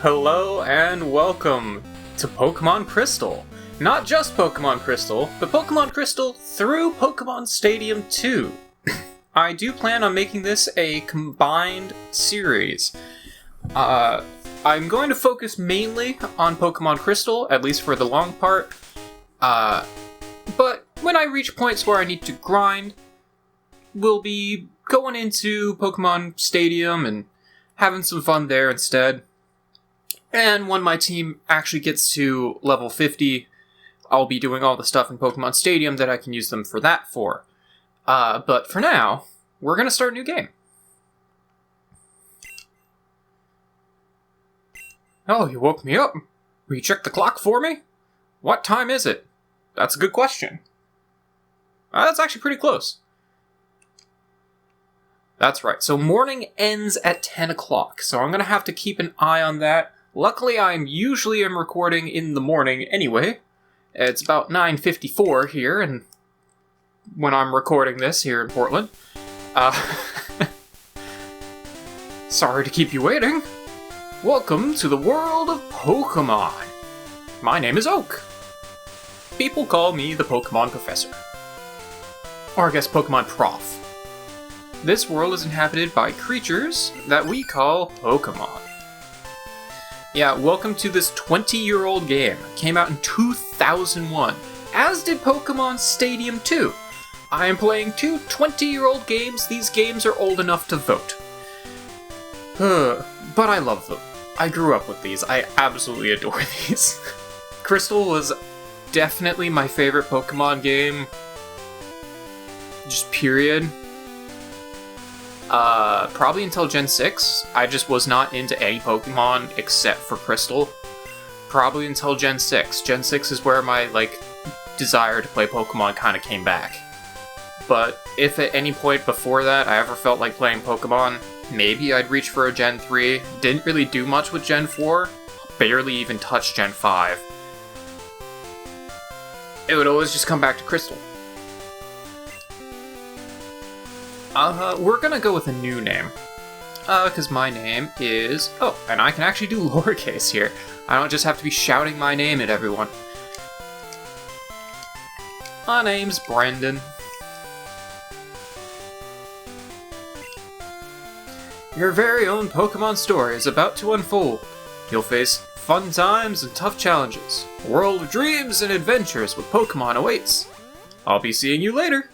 Hello and welcome to Pokémon Crystal. Not just Pokémon Crystal, but Pokémon Crystal through Pokémon Stadium 2. I do plan on making this a combined series. I'm going to focus mainly on Pokémon Crystal, at least for the long part. But when I reach points where I need to grind, we'll be going into Pokémon Stadium and having some fun there instead. And when my team actually gets to level 50, I'll be doing all the stuff in Pokémon Stadium that I can use them for that for. But for now, we're going to start a new game. Oh, you woke me up. Will you check the clock for me? What time is it? That's a good question. That's actually pretty close. That's right, so morning ends at 10 o'clock, so I'm going to have to keep an eye on that. Luckily, I'm usually recording in the morning anyway. It's about 9:54 here, and when I'm recording this here in Portland. Sorry to keep you waiting. Welcome to the world of Pokémon. My name is Oak. People call me the Pokémon Professor. Or I guess Pokémon Prof. This world is inhabited by creatures that we call Pokémon. Yeah, welcome to this 20-year-old game. It came out in 2001, as did Pokémon Stadium 2. I am playing two 20-year-old games. These games are old enough to vote. But I love them. I grew up with these. I absolutely adore these. Crystal was definitely my favorite Pokémon game. Just period. Probably until Gen 6, I just was not into any Pokemon except for Crystal. Probably until Gen 6. Gen 6 is where my, desire to play Pokemon kind of came back. But if at any point before that I ever felt like playing Pokemon, maybe I'd reach for a Gen 3. Didn't really do much with Gen 4. Barely even touched Gen 5. It would always just come back to Crystal. We're gonna go with a new name. Because my name is... Oh, and I can actually do lowercase here. I don't just have to be shouting my name at everyone. My name's Brandon. Your very own Pokemon story is about to unfold. You'll face fun times and tough challenges. A world of dreams and adventures with Pokemon awaits. I'll be seeing you later.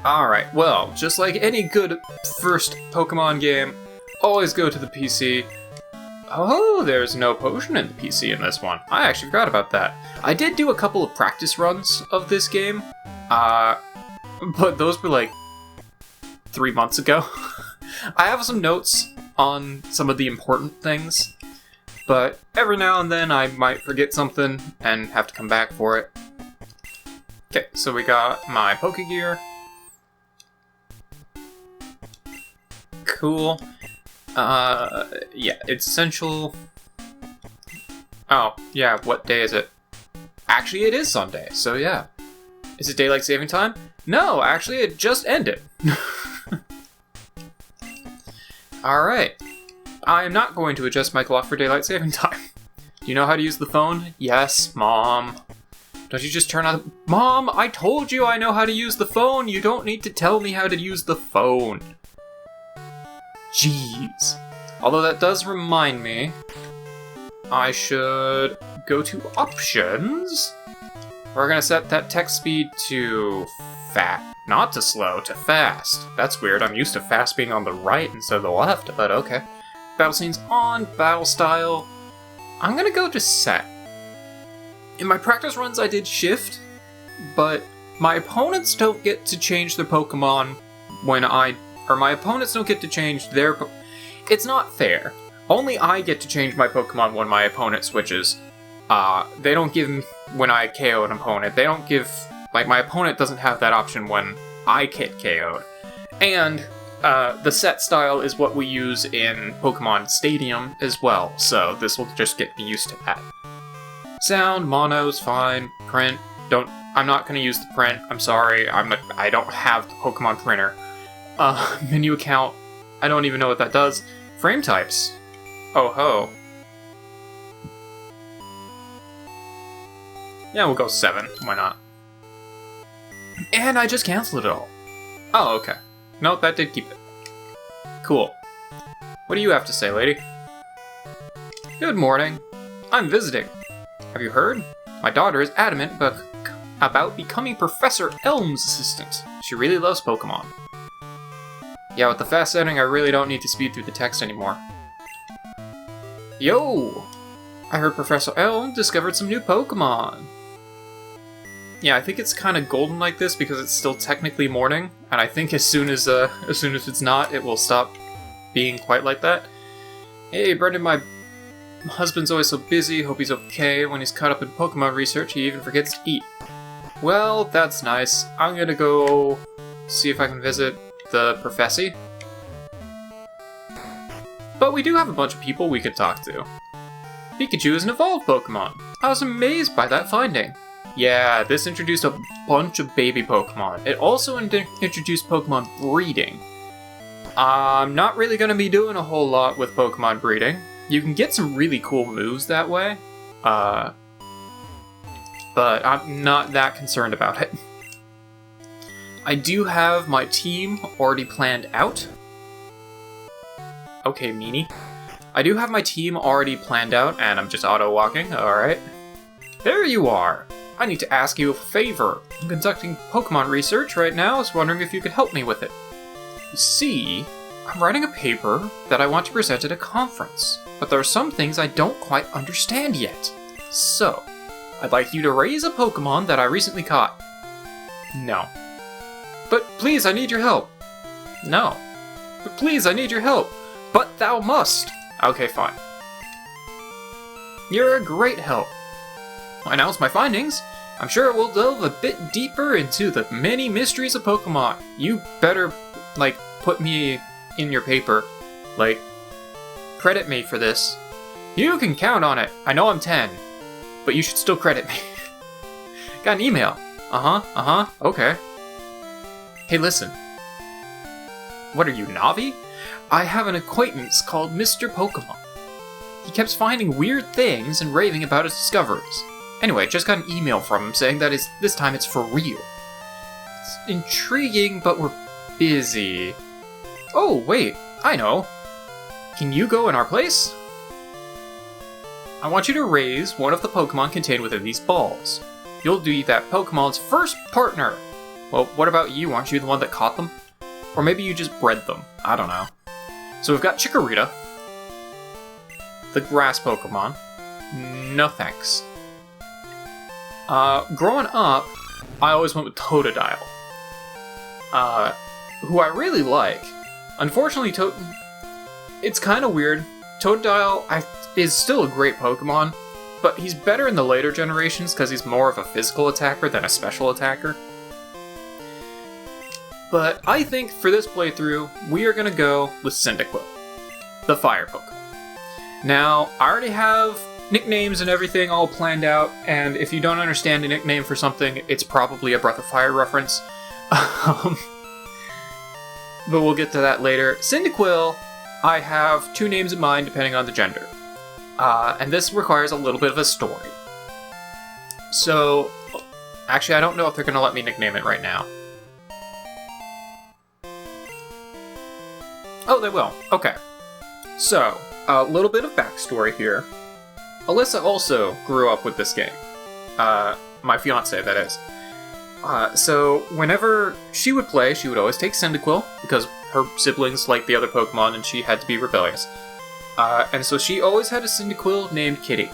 Alright, well, just like any good first Pokemon game, always go to the PC. Oh, there's no potion in the PC in this one. I actually forgot about that. I did do a couple of practice runs of this game, but those were 3 months ago. I have some notes on some of the important things, but every now and then I might forget something and have to come back for it. Okay, so we got my Pokegear. Cool. Yeah, it's essential. Oh, yeah, what day is it? Actually, it is Sunday, so yeah. Is it daylight saving time? No, actually, it just ended. Alright. I am not going to adjust my clock for daylight saving time. Do you know how to use the phone? Yes, Mom. Don't you just turn on... Mom, I told you I know how to use the phone! You don't need to tell me how to use the phone. Jeez. Although that does remind me, I should go to options. We're gonna set that text speed to not to slow, to fast. That's weird, I'm used to fast being on the right instead of the left, but okay. Battle scenes on, battle style. I'm gonna go to set. In my practice runs I did shift, but my opponents don't get to change their Pokemon my opponents don't get to change their It's not fair. Only I get to change my Pokemon when my opponent switches. They don't give when I KO an opponent. They don't give... my opponent doesn't have that option when I get KO'd. And, the set style is what we use in Pokemon Stadium as well, so this will just get me used to that. Sound, mono's fine. Print, I'm not gonna use the print. I'm sorry, I don't have the Pokemon printer. Menu account, I don't even know what that does. Frame types. Oh ho. Yeah, we'll go 7. Why not? And I just canceled it all. Oh, okay. Nope, that did keep it. Cool. What do you have to say, lady? Good morning. I'm visiting. Have you heard? My daughter is adamant about becoming Professor Elm's assistant. She really loves Pokémon. Yeah, with the fast setting, I really don't need to speed through the text anymore. Yo! I heard Professor Elm discovered some new Pokémon. Yeah, I think it's kind of golden like this because it's still technically morning, and I think as soon as it's not, it will stop being quite like that. Hey, Brendan, my husband's always so busy. Hope he's okay. When he's caught up in Pokemon research, he even forgets to eat. Well, that's nice. I'm gonna go see if I can visit the Professor. But we do have a bunch of people we could talk to. Pikachu is an evolved Pokemon. I was amazed by that finding. Yeah, this introduced a bunch of baby Pokemon. It also introduced Pokemon breeding. I'm not really going to be doing a whole lot with Pokemon breeding. You can get some really cool moves that way. But I'm not that concerned about it. I do have my team already planned out. Okay, meanie. I do have my team already planned out, and I'm just auto-walking, alright. There you are! I need to ask you a favor. I'm conducting Pokemon research right now. I was wondering if you could help me with it. You see, I'm writing a paper that I want to present at a conference, but there are some things I don't quite understand yet. So, I'd like you to raise a Pokemon that I recently caught. No. But please, I need your help. No. But please, I need your help. But thou must. Okay, fine. You're a great help. I'll announce my findings. I'm sure we'll delve a bit deeper into the many mysteries of Pokemon. You better, put me in your paper. Credit me for this. You can count on it. I know I'm 10, but you should still credit me. Got an email. Okay. Hey, listen. What are you, Navi? I have an acquaintance called Mr. Pokémon. He keeps finding weird things and raving about his discoveries. Anyway, just got an email from him saying that this time it's for real. It's intriguing, but we're busy. Oh, wait, I know. Can you go in our place? I want you to raise one of the Pokemon contained within these balls. You'll be that Pokemon's first partner. Well, what about you? Aren't you the one that caught them? Or maybe you just bred them. I don't know. So we've got Chikurita, the grass Pokemon. No thanks. Growing up, I always went with Totodile, who I really like. Unfortunately, it's kind of weird. Totodile is still a great Pokemon, but he's better in the later generations because he's more of a physical attacker than a special attacker. But I think for this playthrough, we are going to go with Cyndaquil, the fire Pokemon. Now, I already have nicknames and everything all planned out, and if you don't understand a nickname for something, it's probably a Breath of Fire reference. But we'll get to that later. Cyndaquil, I have 2 names in mind depending on the gender. And this requires a little bit of a story. So, actually I don't know if they're going to let me nickname it right now. Oh, they will. Okay. So, a little bit of backstory here. Alyssa also grew up with this game. My fiance, that is. So, whenever she would play, she would always take Cyndaquil, because her siblings liked the other Pokemon and she had to be rebellious. And so she always had a Cyndaquil named Kitty.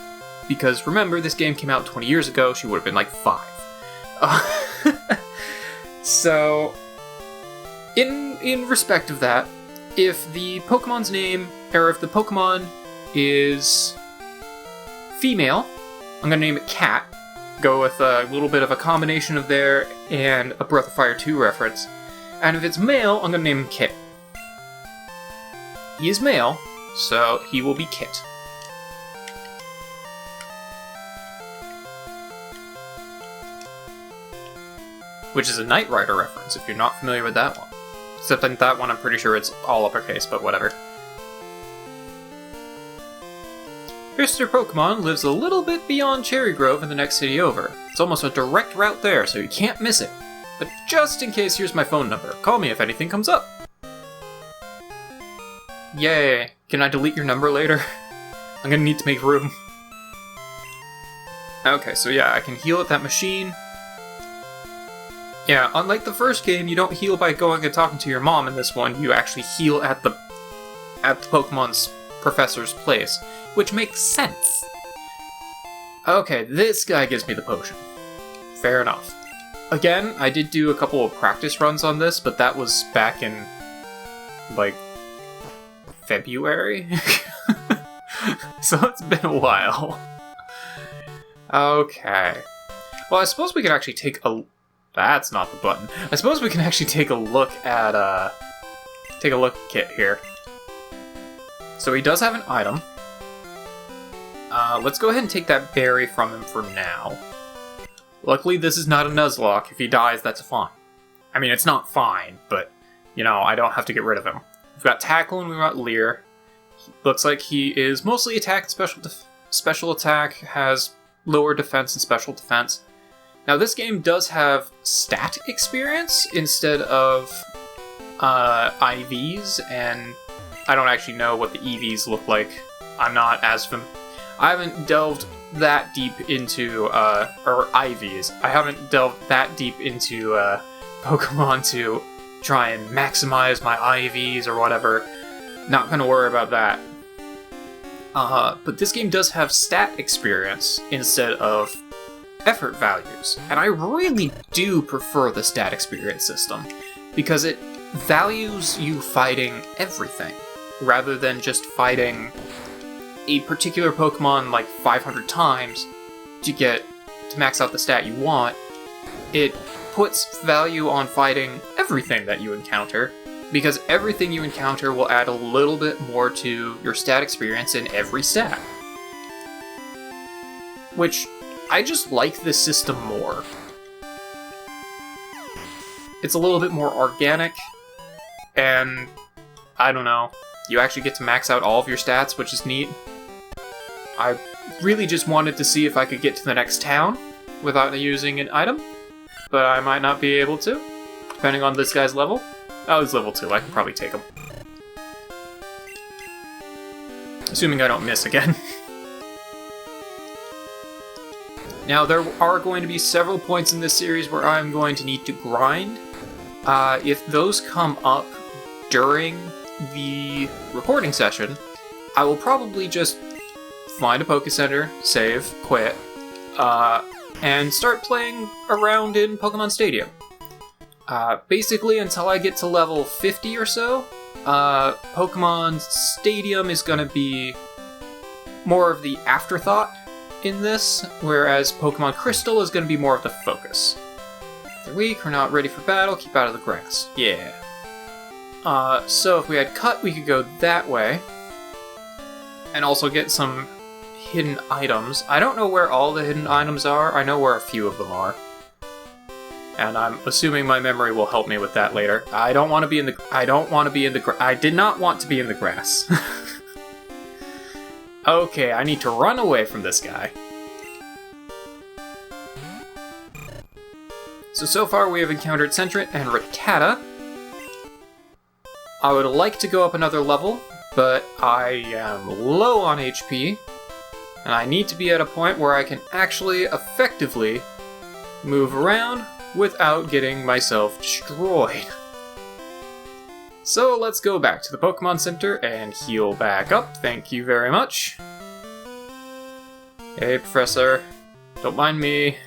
Because remember, this game came out 20 years ago, she would have been like 5. So, in respect of that, if the Pokemon's name, or if the Pokemon is female, I'm gonna name it Cat. Go with a little bit of a combination of there and a Breath of Fire 2 reference. And if it's male, I'm gonna name him Kit. He is male, so he will be Kit. Which is a Knight Rider reference, if you're not familiar with that one. Except in that one, I'm pretty sure it's all uppercase, but whatever. Mr. Pokémon lives a little bit beyond Cherry Grove in the next city over. It's almost a direct route there, so you can't miss it. But just in case, here's my phone number. Call me if anything comes up. Yay. Can I delete your number later? I'm gonna need to make room. Okay, so yeah, I can heal at that machine. Yeah, unlike the first game, you don't heal by going and talking to your mom in this one. You actually heal at the Pokemon's professor's place, which makes sense. Okay, this guy gives me the potion. Fair enough. Again, I did do a couple of practice runs on this, but that was back in, like, February? So it's been a while. Okay. Well, I suppose we can actually take a... That's not the button. I suppose we can actually take a look at, Kit here. So he does have an item. Let's go ahead and take that berry from him for now. Luckily, this is not a Nuzlocke. If he dies, that's fine. I mean, it's not fine, but, you know, I don't have to get rid of him. We've got Tackle and we've got Leer. Looks like he is mostly attack and special attack, has lower defense and special defense. Now, this game does have stat experience instead of IVs, and I don't actually know what the EVs look like. I'm not as I haven't delved that deep into, or IVs. I haven't delved that deep into Pokemon to try and maximize my IVs or whatever. Not gonna worry about that. But this game does have stat experience instead of effort values. And I really do prefer the stat experience system, because it values you fighting everything, rather than just fighting a particular Pokemon like 500 times to max out the stat you want. It puts value on fighting everything that you encounter, because everything you encounter will add a little bit more to your stat experience in every stat. Which, I just like this system more. It's a little bit more organic, and I don't know, you actually get to max out all of your stats, which is neat. I really just wanted to see if I could get to the next town without using an item, but I might not be able to, depending on this guy's level. Oh, he's level 2, I can probably take him. Assuming I don't miss again. Now, there are going to be several points in this series where I'm going to need to grind. If those come up during the recording session, I will probably just find a Poké Center, save, quit, and start playing around in Pokemon Stadium. Basically, until I get to level 50 or so, Pokemon Stadium is going to be more of the afterthought in this, whereas Pokemon Crystal is going to be more of the focus. They're weak, we're not ready for battle, keep out of the grass. Yeah. So if we had Cut, we could go that way, and also get some hidden items. I don't know where all the hidden items are, I know where a few of them are. And I'm assuming my memory will help me with that later. I did not want to be in the grass. Okay, I need to run away from this guy. So far we have encountered Centret and Rattata. I would like to go up another level, but I am low on HP, and I need to be at a point where I can actually effectively move around without getting myself destroyed. So let's go back to the Pokemon Center and heal back up. Thank you very much. Hey, Professor. Don't mind me.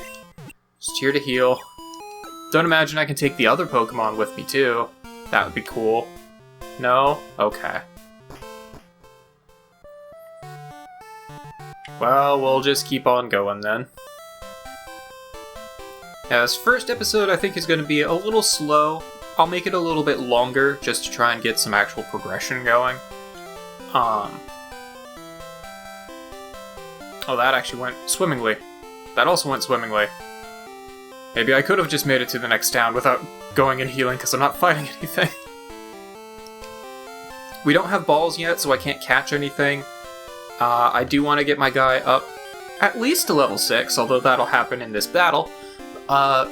Just here to heal. Don't imagine I can take the other Pokemon with me, too. That would be cool. No? Okay. Well, we'll just keep on going then. Now, this first episode I think is going to be a little slow. I'll make it a little bit longer just to try and get some actual progression going. Oh, that actually went swimmingly. That also went swimmingly. Maybe I could have just made it to the next town without going and healing because I'm not fighting anything. We don't have balls yet, so I can't catch anything. I do want to get my guy up at least to level 6, although that'll happen in this battle.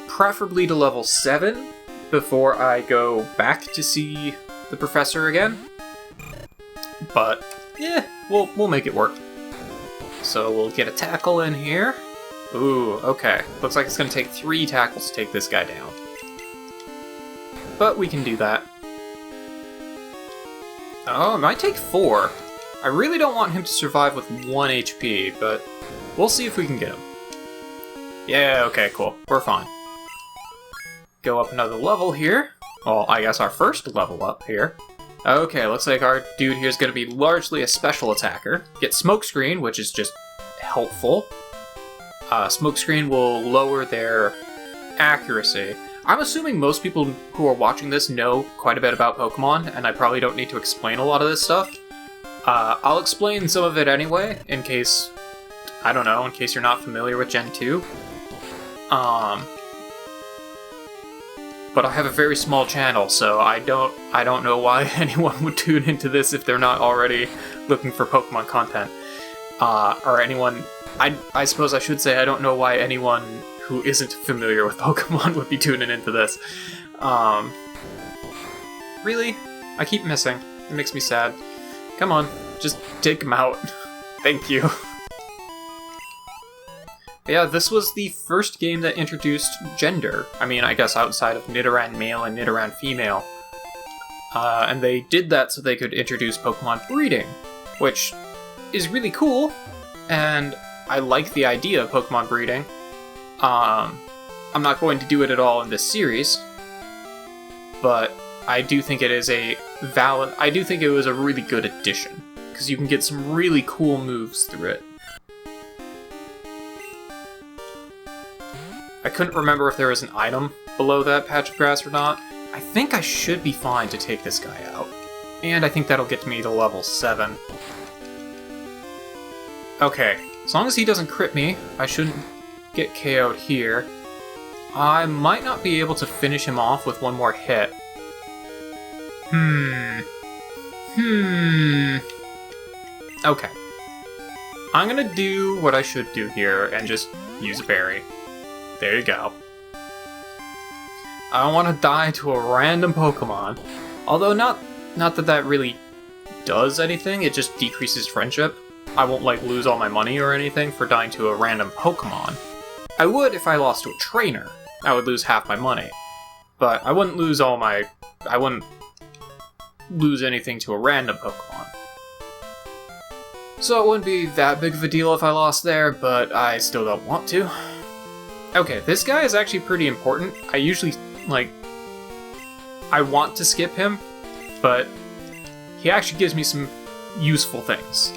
Preferably to level 7 before I go back to see the professor again. But, yeah, we'll make it work. So we'll get a tackle in here. Ooh, okay. Looks like it's going to take 3 tackles to take this guy down. But we can do that. Oh, it might take 4. I really don't want him to survive with 1 HP, but we'll see if we can get him. Yeah, okay, cool. We're fine. Go up another level here. Well, I guess our first level up here. Okay, looks like our dude here is going to be largely a special attacker. Get Smokescreen, which is just helpful. Smokescreen will lower their accuracy. I'm assuming most people who are watching this know quite a bit about Pokemon, and I probably don't need to explain a lot of this stuff. I'll explain some of it anyway, in case, I don't know, in case you're not familiar with Gen 2. But I have a very small channel, so I don't know why anyone would tune into this if they're not already looking for Pokemon content. Or anyone, I suppose I should say I don't know why anyone who isn't familiar with Pokemon would be tuning into this. Really? I keep missing. It makes me sad. Come on, just take him out. Thank you. Yeah, this was the first game that introduced gender. I mean, I guess outside of Nidoran male and Nidoran female. And they did that so they could introduce Pokemon breeding, which is really cool, and I like the idea of Pokemon breeding. I'm not going to do it at all in this series, but I do think it is I do think it was a really good addition, because you can get some really cool moves through it. I couldn't remember if there was an item below that patch of grass or not. I think I should be fine to take this guy out. And I think that'll get me to level 7. Okay, as long as he doesn't crit me, I shouldn't get KO'd here. I might not be able to finish him off with one more hit. Okay. I'm gonna do what I should do here and just use a berry. There you go. I don't want to die to a random Pokemon. Although not that really does anything, it just decreases friendship. I won't like lose all my money or anything for dying to a random Pokemon. I would if I lost to a trainer. I would lose half my money. But I wouldn't lose I wouldn't lose anything to a random Pokemon. So it wouldn't be that big of a deal if I lost there, but I still don't want to. Okay, this guy is actually pretty important. I usually, I want to skip him, but he actually gives me some useful things.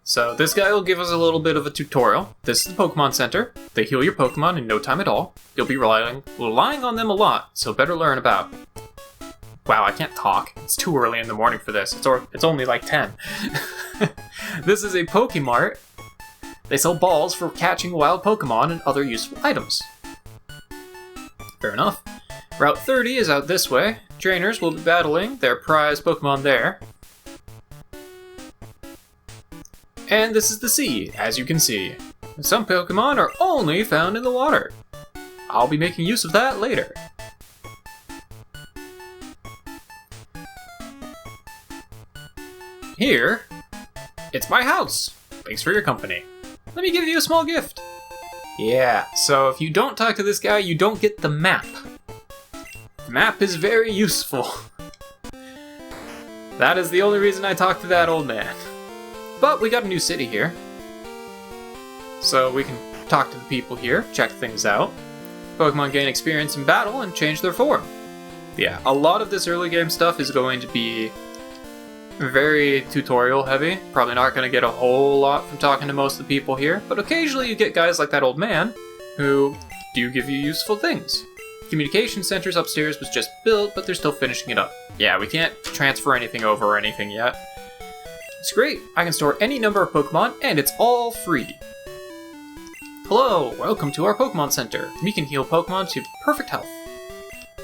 So this guy will give us a little bit of a tutorial. This is the Pokemon Center. They heal your Pokemon in no time at all. You'll be relying on them a lot, so better learn about. Wow, I can't talk. It's too early in the morning for this. It's only like 10. This is a Pokemart. They sell balls for catching wild Pokemon and other useful items. Fair enough. Route 30 is out this way. Trainers will be battling their prize Pokemon there. And this is the sea, as you can see. Some Pokemon are only found in the water. I'll be making use of that later. Here, it's my house. Thanks for your company. Let me give you a small gift. Yeah, so if you don't talk to this guy, you don't get the map. The map is very useful. That is the only reason I talked to that old man. But we got a new city here. So we can talk to the people here, check things out. Pokemon gain experience in battle and change their form. Yeah, a lot of this early game stuff is going to be very tutorial heavy. Probably not going to get a whole lot from talking to most of the people here, but occasionally you get guys like that old man who do give you useful things. Communication centers upstairs was just built, but they're still finishing it up. Yeah, we can't transfer anything over or anything yet. It's great. I can store any number of Pokemon, and it's all free. Hello, welcome to our Pokemon Center. We can heal Pokemon to perfect health.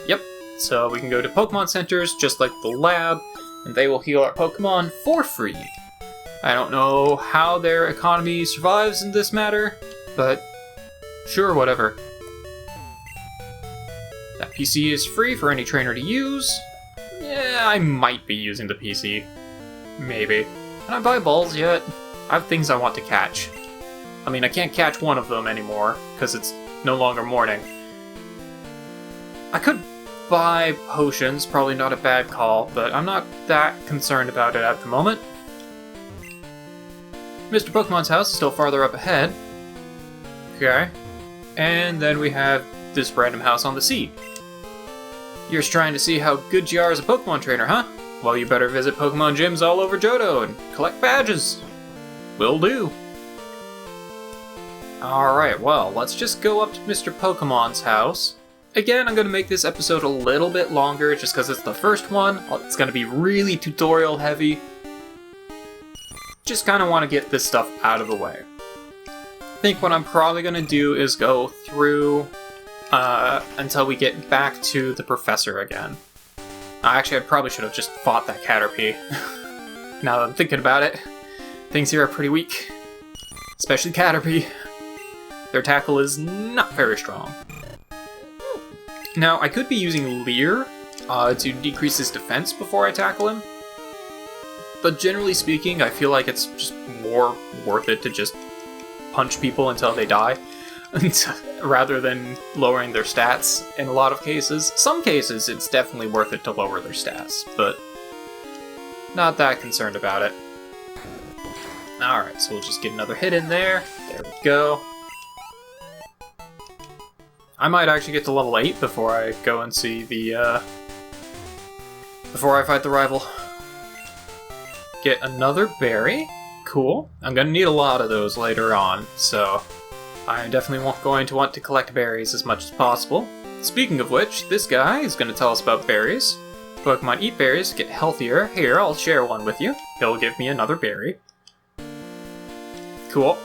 Yep, so we can go to Pokemon centers just like the lab, and they will heal our Pokemon for free. I don't know how their economy survives in this matter, but sure, whatever. That PC is free for any trainer to use. Yeah, I might be using the PC. Maybe. Can I buy balls yet? I have things I want to catch. I mean, I can't catch one of them anymore, because it's no longer morning. I could buy potions, probably not a bad call, but I'm not that concerned about it at the moment. Mr. Pokemon's house is still farther up ahead. Okay. And then we have this random house on the sea. You're just trying to see how good you are as a Pokemon trainer, huh? Well, you better visit Pokemon gyms all over Johto and collect badges. Will do. Alright, well, let's just go up to Mr. Pokemon's house. Again, I'm going to make this episode a little bit longer just because it's the first one. It's going to be really tutorial heavy. Just kind of want to get this stuff out of the way. I think what I'm probably going to do is go through until we get back to the professor again. Actually, I probably should have just fought that Caterpie. Now that I'm thinking about it, things here are pretty weak. Especially Caterpie. Their tackle is not very strong. Now, I could be using Leer to decrease his defense before I tackle him. But generally speaking, I feel like it's just more worth it to just punch people until they die, rather than lowering their stats in a lot of cases. Some cases, it's definitely worth it to lower their stats, but not that concerned about it. Alright, so we'll just get another hit in there. There we go. I might actually get to level 8 before I go and see the, before I fight the rival. Get another berry. Cool. I'm gonna need a lot of those later on, so I'm definitely going to want to collect berries as much as possible. Speaking of which, this guy is going to tell us about berries. Pokemon eat berries to get healthier. Here, I'll share one with you. He'll give me another berry. Cool.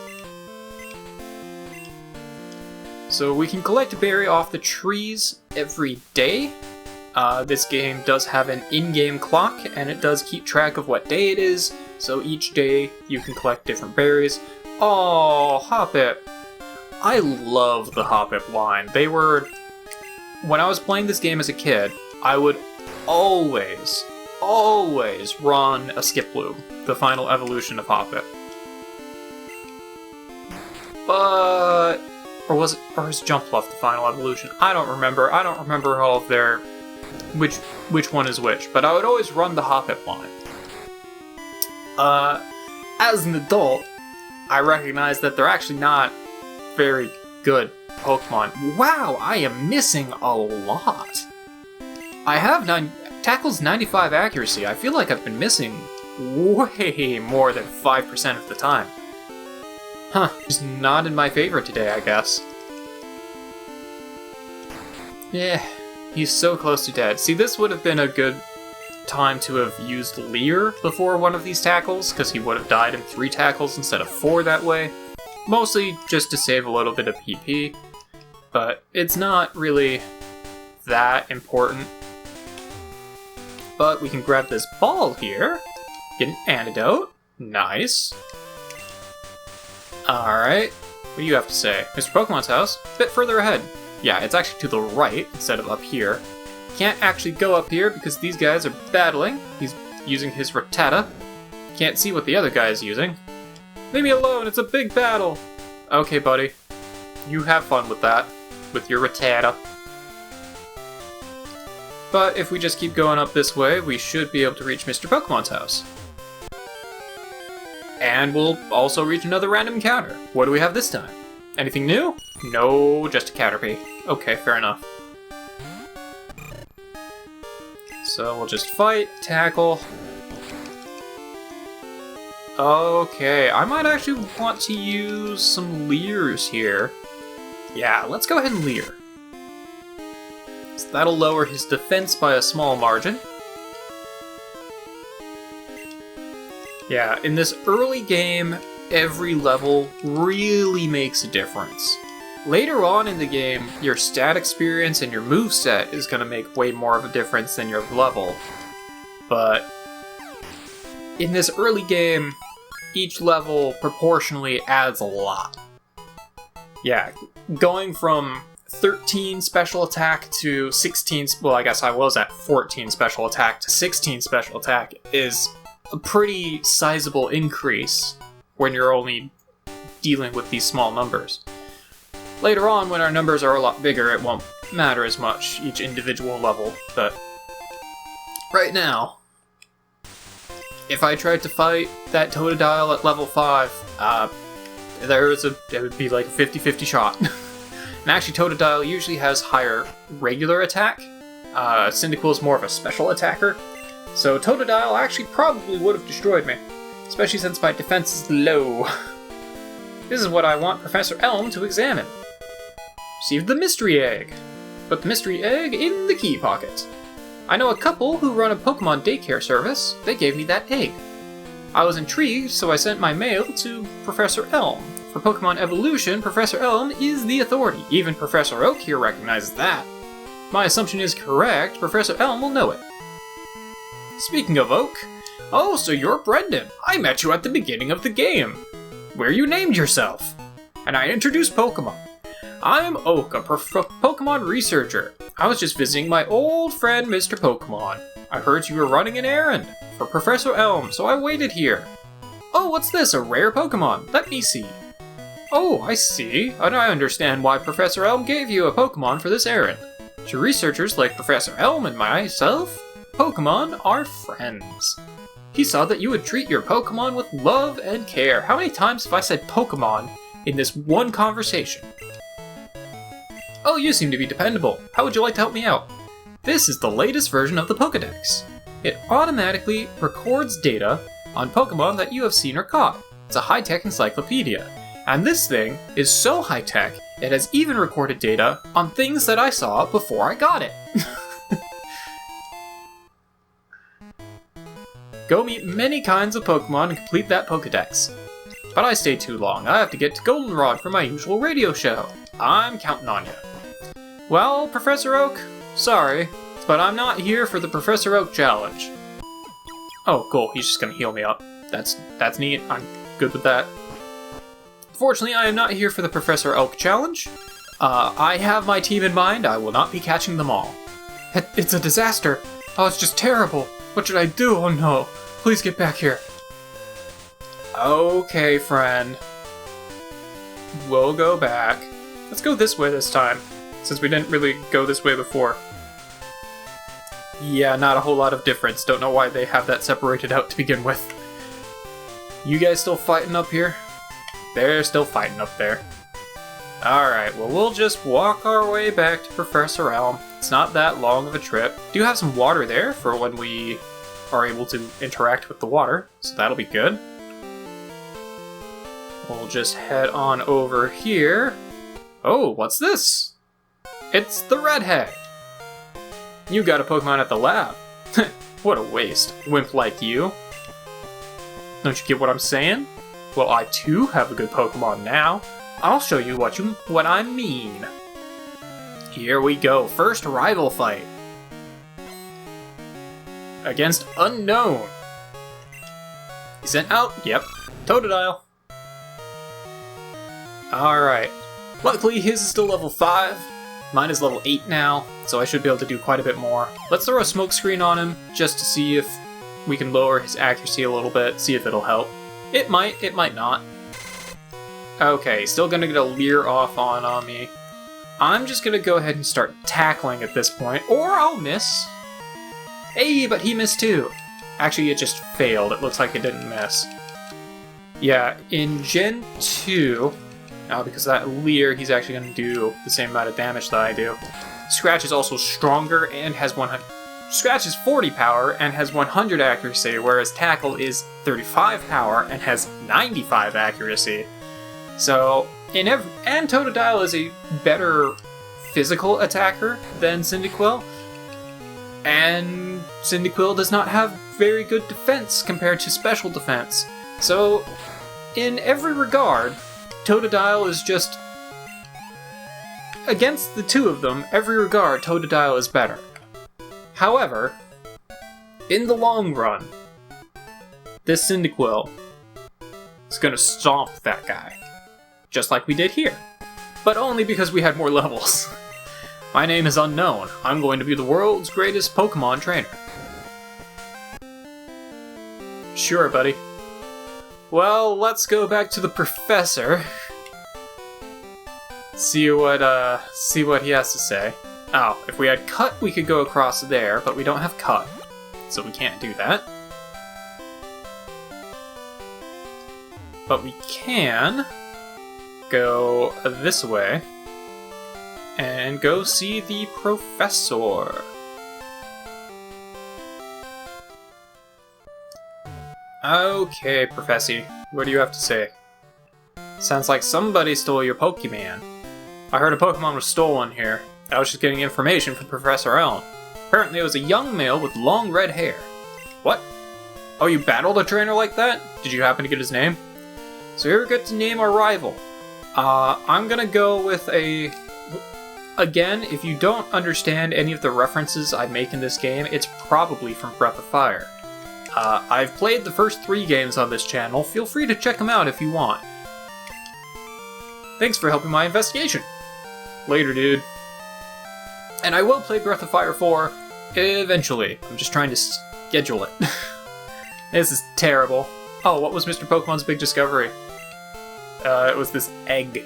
So we can collect a berry off the trees every day. This game does have an in-game clock, and it does keep track of what day it is, so each day you can collect different berries. Oh, Hoppip! I love the Hoppip line. They were... When I was playing this game as a kid, I would always run a Skiploom, the final evolution of Hoppip. But... Or was Jumpluff the final evolution? I don't remember. I don't remember all of their... Which one is which, but I would always run the Hoppip line. As an adult, I recognize that they're actually not very good Pokemon. Wow, I am missing a lot. I have Tackle's 95 accuracy. I feel like I've been missing way more than 5% of the time. Huh, just not in my favor today, I guess. Yeah. He's so close to dead. See, this would have been a good time to have used Leer before one of these tackles, because he would have died in 3 tackles instead of 4 that way. Mostly just to save a little bit of PP, but it's not really that important. But we can grab this ball here, get an antidote. Nice. Alright, what do you have to say? Mr. Pokemon's house, a bit further ahead. Yeah, it's actually to the right instead of up here. Can't actually go up here because these guys are battling. He's using his Rattata. Can't see what the other guy is using. Leave me alone, it's a big battle! Okay, buddy. You have fun with that. With your Rattata. But if we just keep going up this way, we should be able to reach Mr. Pokemon's house. And we'll also reach another random encounter. What do we have this time? Anything new? No, just a Caterpie. Okay, fair enough. So we'll just fight, tackle. Okay, I might actually want to use some Leers here. Yeah, let's go ahead and Leer. So that'll lower his defense by a small margin. Yeah, in this early game, every level really makes a difference. Later on in the game, your stat experience and your moveset is going to make way more of a difference than your level. But in this early game, each level proportionally adds a lot. Yeah, going from 13 special attack to 16, well, I guess I was at 14 special attack to 16 special attack is a pretty sizable increase when you're only dealing with these small numbers. Later on, when our numbers are a lot bigger, it won't matter as much, each individual level, but right now, if I tried to fight that Totodile at level 5, it would be like a 50-50 shot. And actually, Totodile usually has higher regular attack. Cyndaquil is more of a special attacker. So Totodile actually probably would have destroyed me, especially since my defense is low. This is what I want Professor Elm to examine. Receive the mystery egg. Put the mystery egg in the key pocket. I know a couple who run a Pokemon daycare service. They gave me that egg. I was intrigued, so I sent my mail to Professor Elm. For Pokemon evolution, Professor Elm is the authority. Even Professor Oak here recognizes that. My assumption is correct. Professor Elm will know it. Speaking of Oak, oh, so you're Brendan. I met you at the beginning of the game, where you named yourself. And I introduced Pokemon. I'm Oak, a Pokemon researcher. I was just visiting my old friend, Mr. Pokemon. I heard you were running an errand for Professor Elm, so I waited here. Oh, what's this? A rare Pokemon? Let me see. Oh, I see. And I understand why Professor Elm gave you a Pokemon for this errand. To researchers like Professor Elm and myself, Pokemon are friends. He saw that you would treat your Pokemon with love and care. How many times have I said Pokemon in this one conversation? Oh, you seem to be dependable. How would you like to help me out? This is the latest version of the Pokédex. It automatically records data on Pokemon that you have seen or caught. It's a high-tech encyclopedia. And this thing is so high-tech, it has even recorded data on things that I saw before I got it. Go meet many kinds of Pokemon and complete that Pokédex. But I stayed too long. I have to get to Goldenrod for my usual radio show. I'm counting on you. Well, Professor Oak, sorry, but I'm not here for the Professor Oak challenge. Oh, cool. He's just gonna heal me up. That's neat. I'm good with that. Fortunately, I am not here for the Professor Oak challenge. I have my team in mind. I will not be catching them all. It's a disaster. Oh, it's just terrible. What should I do? Oh no. Please get back here. Okay, friend. We'll go back. Let's go this way this time, since we didn't really go this way before. Yeah, not a whole lot of difference. Don't know why they have that separated out to begin with. You guys still fighting up here? They're still fighting up there. Alright, well, we'll just walk our way back to Professor Elm. It's not that long of a trip. Do have some water there for when we are able to interact with the water, so that'll be good. We'll just head on over here. Oh, what's this? It's the redhead. You got a Pokemon at the lab. What a waste, wimp like you. Don't you get what I'm saying? Well, I too have a good Pokemon now. I'll show you what I mean. Here we go, first rival fight. Against Unknown. He sent out, yep, Totodile. Alright. Luckily, his is still level 5. Mine is level 8 now, so I should be able to do quite a bit more. Let's throw a smoke screen on him, just to see if we can lower his accuracy a little bit, see if it'll help. It might not. Okay, still gonna get a leer off on me. I'm just gonna go ahead and start tackling at this point, or I'll miss. Hey, but he missed too. Actually, it just failed. It looks like it didn't miss. Yeah, in Gen 2, now because of that leer, he's actually gonna do the same amount of damage that I do. Scratch is also stronger and has 100. Scratch is 40 power and has 100 accuracy, whereas Tackle is 35 power and has 95 accuracy. So, and Totodile is a better physical attacker than Cyndaquil, and Cyndaquil does not have very good defense compared to special defense. So, in every regard, Totodile is just... Against the two of them, every regard, Totodile is better. However, in the long run, this Cyndaquil is gonna stomp that guy. Just like we did here. But only because we had more levels. My name is unknown. I'm going to be the world's greatest Pokemon trainer. Sure, buddy. Well, let's go back to the professor. See what he has to say. Oh, if we had cut, we could go across there, but we don't have cut, so we can't do that. But we can go this way and go see the professor. Okay, Professor, what do you have to say? Sounds like somebody stole your Pokemon. I heard a Pokemon was stolen here. I was just getting information from Professor Elm. Apparently it was a young male with long red hair. What? Oh, you battled a trainer like that? Did you happen to get his name? So here we get to name our rival. I'm gonna go with a... Again, if you don't understand any of the references I make in this game, it's probably from Breath of Fire. I've played the first 3 games on this channel. Feel free to check them out if you want. Thanks for helping my investigation. Later, dude. And I will play Breath of Fire 4 eventually. I'm just trying to schedule it. This is terrible. Oh, what was Mr. Pokemon's big discovery? It was this egg.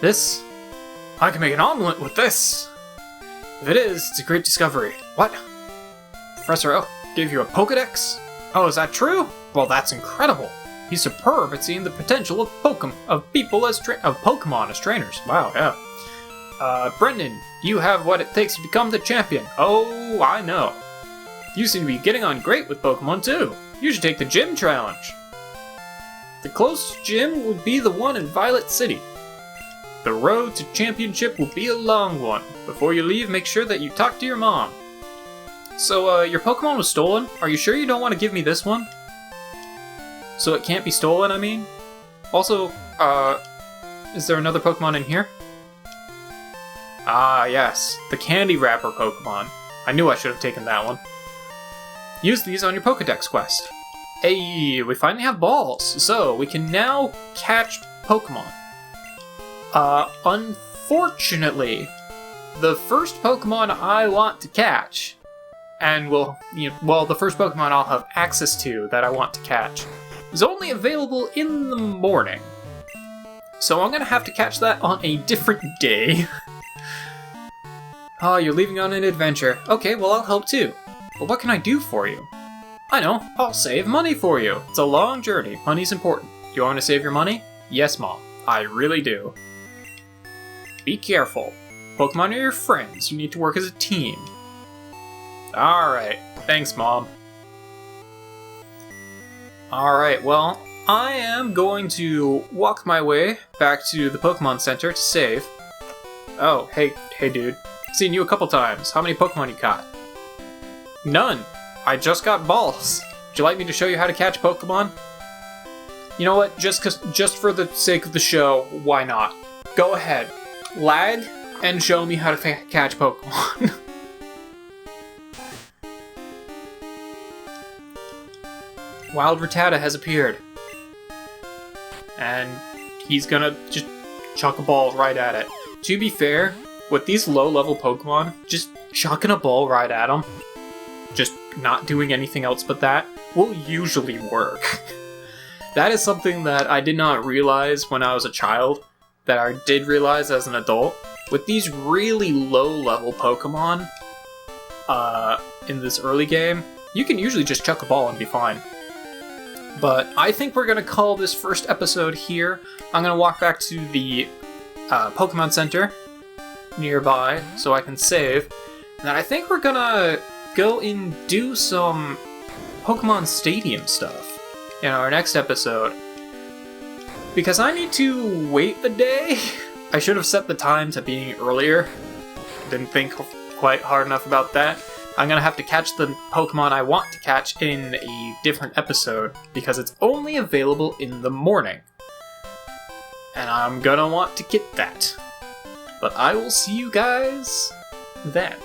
This? I can make an omelet with this! If it is, it's a great discovery. What? Professor Oak gave you a Pokedex? Oh, is that true? Well, that's incredible. He's superb at seeing the potential of Pokemon as trainers. Wow, yeah. Brendan, you have what it takes to become the champion. Oh, I know. You seem to be getting on great with Pokemon, too. You should take the gym challenge. The closest gym would be the one in Violet City. The road to championship will be a long one. Before you leave, make sure that you talk to your mom. So, your Pokemon was stolen? Are you sure you don't want to give me this one? So it can't be stolen, I mean? Also, is there another Pokemon in here? Ah, yes. The Candy Wrapper Pokemon. I knew I should have taken that one. Use these on your Pokedex quest. Hey, we finally have balls, so we can now catch Pokemon. Unfortunately, the first Pokemon I want to catch, and the first Pokemon I'll have access to that I want to catch, is only available in the morning. So I'm gonna have to catch that on a different day. Oh, you're leaving on an adventure. Okay, well I'll help too. But what can I do for you? I know, I'll save money for you. It's a long journey. Money's important. Do you want me to save your money? Yes, Mom. I really do. Be careful. Pokemon are your friends. You need to work as a team. Alright. Thanks, Mom. Alright, well, I am going to walk my way back to the Pokemon Center to save. Oh, hey dude. Seen you a couple times. How many Pokemon you caught? None. I just got balls. Would you like me to show you how to catch Pokemon? You know what? Just for the sake of the show, why not? Go ahead. Lag and show me how to catch Pokemon. Wild Rattata has appeared. And he's gonna just chuck a ball right at it. To be fair, with these low-level Pokemon, just chucking a ball right at them, just not doing anything else but that, will usually work. That is something that I did not realize when I was a child, that I did realize as an adult. With these really low-level Pokemon, in this early game, you can usually just chuck a ball and be fine. But I think we're going to call this first episode here. I'm going to walk back to the Pokemon Center nearby so I can save. And then I think we're going to go and do some Pokemon Stadium stuff in our next episode. Because I need to wait a day. I should have set the time to being earlier. Didn't think quite hard enough about that. I'm gonna have to catch the Pokemon I want to catch in a different episode because it's only available in the morning. And I'm gonna want to get that. But I will see you guys then.